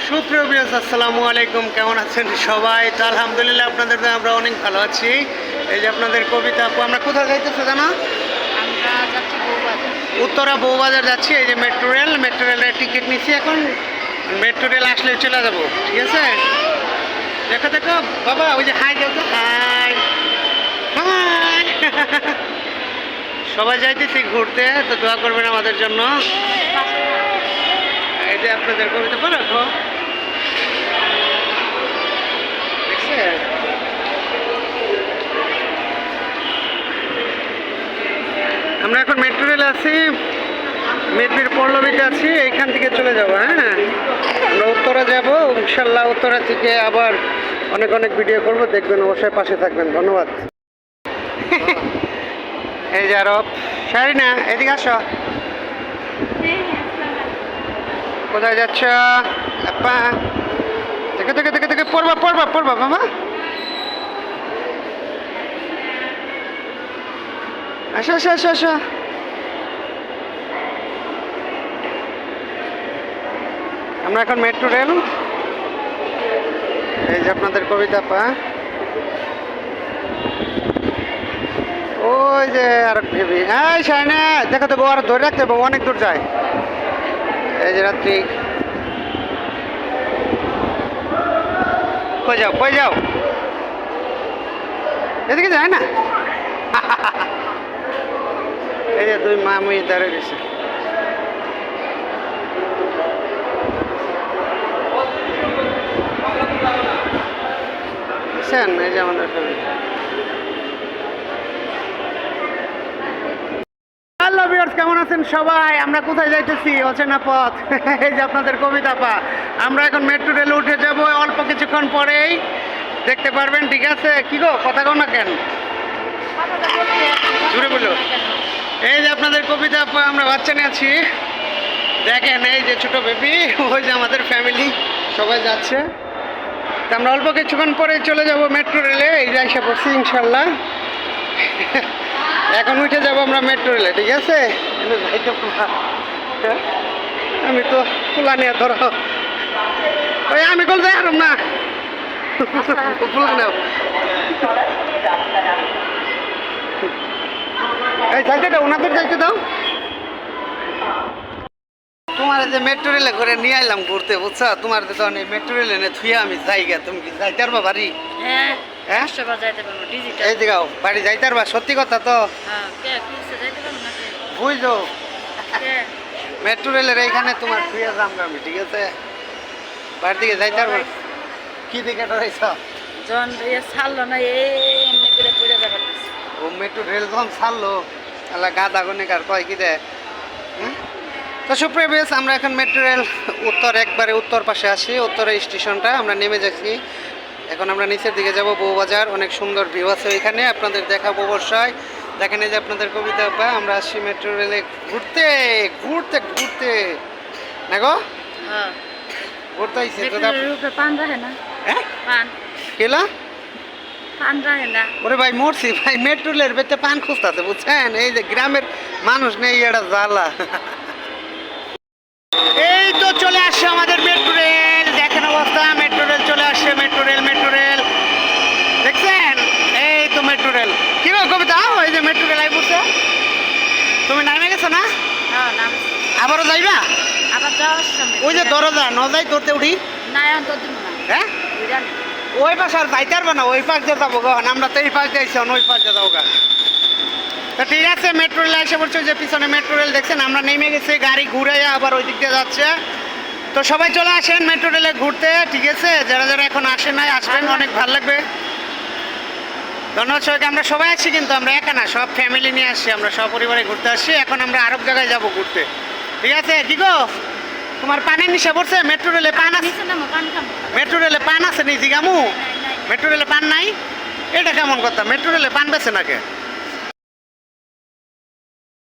সুপ্রিয় ভিউয়ার্স, আসসালামু আলাইকুম। কেমন আছেন সবাই? তো আলহামদুলিল্লাহ আপনাদের আমরা অনেক ভালো আছি। এই যে আপনাদের কবিতা আপু, আমরা কোথায় যাইতেছে জানো? আমরা যাচ্ছি বউবাজার। উত্তরা বউবাজার যাচ্ছি। এই যে মেট্রো রেলের টিকিট নিচ্ছি এখন। মেট্রো রেল আসলে চলে যাবো, ঠিক আছে? দেখো দেখো বাবা, ওই যে হাই দেখো, হাই হাই। সবাই যাইতেছি ঘুরতে, তো দোয়া করবেন আমাদের জন্য। এই যে আপনাদের কবিতা পড়ো রাখো, দেখছেন? আমরা এখন মেট্রো রেলে আছি, মেদিনীপুর পল্লবীতে আছি। এইখান থেকে চলে যাবো। হ্যাঁ, আমরা উত্তরা যাব ইনশাল্লাহ। উত্তরা থেকে আবার অনেক অনেক ভিডিও করব, দেখবেন, অবশ্যই পাশে থাকবেন। ধন্যবাদ। এই যে আরব শারিনা, এদিকে আসো। কোথায় যাচ্ছ আপা? দেখে দেখে দেখে দেখে পড়বা পড়বা পড়বা বাবা। আসো আসো আসো আসো। আমরা এখন মেট্রো রেল। এই যে আপনাদের কবিতা আপা, ওই যে আর ভেবি। হ্যাঁ শাইনা, দেখো তো বউ, আর ধরে রাখতে বউ অনেক দূর যায়। এই যে রাত্রি, কই যাও কই যাও? এদিকে যায় না। এই যে দুই মামুই দাঁড়িয়ে গেছে। বুঝছেন? এই যে আমাদের হ্যালো ভিউয়ার্স, কেমন আছেন সবাই? আমরা কোথায় যাইতেছি? অচেনা পথ। এই যে আপনাদের কবিতা পা, আমরা এখন মেট্রো রেলে উঠে যাব অল্প কিছুক্ষণ পরেই, দেখতে পারবেন, ঠিক আছে? কি গো, কথা কও না কেন? জুড়ে বললো। এই যে আপনাদের কবিতা আপা, আমরা বাচ্চা নিয়ে আছি, দেখেন। এই যে ছোট বেবি, ওই যে আমাদের ফ্যামিলি সবাই যাচ্ছে। তা আমরা অল্প কিছুক্ষণ পরে চলে যাব মেট্রো রেলে। এই যে এসে পড়ছি ইনশাল্লাহ। এখন উঠে যাব আমরা মেট্রো রেলে, ঠিক আছে? আমি তো ফুলা নিয়ে ধরো, ওই আমি কোন যাই আর না ফুলা নেও। এই যাইতে দাও, ওনাদের যাইতে দাও। তোমার যে মেট্রো রেলে করে নিয়ে আইলাম ঘুরতে, বুঝছো? তোমার তো মেট্রো রেলে নে থুয়ে আমি যাইগা, তুমি কি যাইতে পারবা বাড়ি? হ্যাঁ, এই দিগাও বাড়ি যাইতে পারবা? সত্যি কথা তো? বুঝছো, মেট্রো রেলের এইখানে তোমার থুয়ে যাম আমি, ঠিক আছে? বাড়ির দিকে যাইতে পারবা? কি দিকে ডরাইছ? ছাড়লো না, এমনি করে পড়ে যাবে। ও মেট্রো রেল যখন ছাড়লো, তাহলে গাদা গনিকার কয় কি দেয়। তো সুপ্রিয় ভিউয়ার্স, আমরা এখন মেট্রো রেল একবারে উত্তর পাশে আসি, উত্তরের স্টেশনটা আমরা নেমে যাচ্ছি। এখন আমরা নিচের দিকে যাব বউবাজার। অনেক সুন্দর ভিউ আছে ওইখানে, আপনাদের দেখাবো অবশ্যই। দেখেন এই যে আপনাদের কবিতা আপা, আমরা আসছি মেট্রো রেলে ঘুরতে ঘুরতে ঘুরতে। না গো, ঘুরতে আইছি তো। পান রাখে না? হ্যাঁ, পান কেলা পান রাখে না? ওরে ভাই মরছি ভাই, মেট্রো রেলের ভেতরে পান খুঁজতেছে, বুঝছেন? এই যে গ্রামের মানুষ নেই, এটা জ্বালা। এই তো চলে আসছে আমাদের মেট্রো রেল, দেখেন অবস্থা। মেট্রো রেল চলে আসছে, মেট্রো রেল দেখছেন? এই তো মেট্রো রেল। কি গো কবিতা, ওই যে মেট্রো রেল আই পড়ছে। তুমি নামে গেছো না? আবারও যাইবা? আবার যাওয়ার সময় ওই যে দরজা ন যাই ধরতে উঠি। না, এখন তো দিব না। হ্যাঁ, ওই পাশে আর যাইতে পারবে না, ওই পাশ দিয়ে যাবো গো। আমরা তো এই পাশ দিয়ে আইছি, ওই পাশ দিয়ে যাবো গা। তো ঠিক আছে, মেট্রো রেল এসে পড়ছে, যে পিছনে মেট্রো রেল দেখছেন। আমরা নেমে গেছি, গাড়ি ঘুরে আবার ওই দিক দিয়ে যাচ্ছে। তো সবাই চলে আসেন মেট্রো রেলে ঘুরতে, ঠিক আছে? যারা যারা এখন আসেন নাই, আসবেন, অনেক ভালো লাগবে। ধন্যবাদ সবাইকে। আমরা সবাই আছি, কিন্তু আমরা একা না, সব ফ্যামিলি নিয়ে আসছি, আমরা সপরিবারে ঘুরতে আসছি। এখন আমরা আরব জায়গায় যাব ঘুরতে, ঠিক আছে? কি গো, তোমার পানের নিশা পড়ছে? মেট্রো রেলে পান আছে? মেট্রো রেলে পান আছে নি জিগামু? মেট্রো রেলে পান নাই? এটা কেমন কথা? মেট্রো রেলে পান বেছে নাকি?